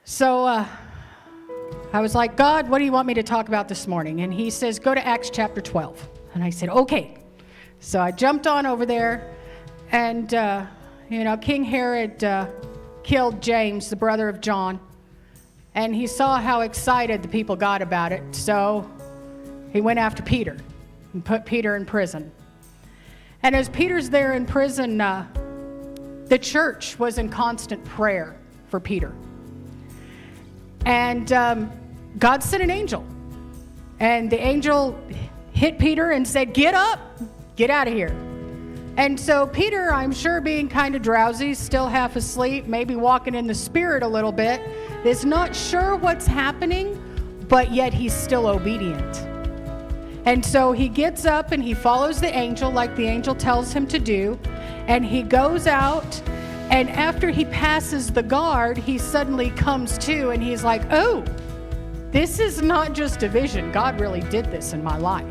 So I was like, God, what do you want me to talk about this morning? And he says, go to Acts chapter 12. And I said, okay. So I jumped on over there, and, King Herod killed James, the brother of John. And he saw how excited the people got about it. So he went after Peter and put Peter in prison. And as Peter's there in prison, the church was in constant prayer for Peter. And God sent an angel. And the angel hit Peter and said, get up, get out of here. And so Peter, I'm sure being kind of drowsy, still half asleep, maybe walking in the spirit a little bit, is not sure what's happening, but yet he's still obedient. And so he gets up and he follows the angel like the angel tells him to do. And he goes out, and after he passes the guard, he suddenly comes to and he's like, oh, this is not just a vision. God really did this in my life.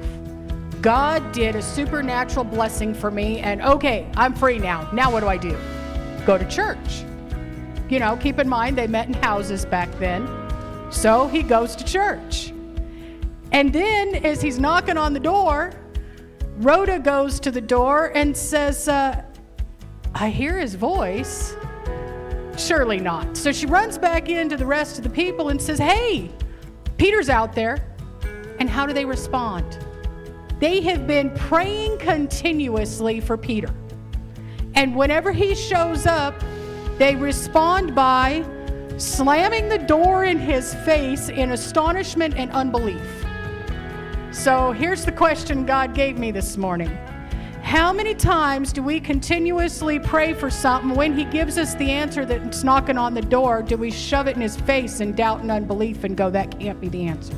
God did a supernatural blessing for me, and okay, I'm free now. Now what do I do? Go to church. Keep in mind they met in houses back then. So he goes to church. And then as he's knocking on the door, Rhoda goes to the door and says, I hear his voice. Surely not. So she runs back into the rest of the people and says, hey, Peter's out there. And how do they respond? They have been praying continuously for Peter. And whenever he shows up, they respond by slamming the door in his face in astonishment and unbelief. So here's the question God gave me this morning. How many times do we continuously pray for something when he gives us the answer that's knocking on the door? Do we shove it in his face in doubt and unbelief and go, that can't be the answer?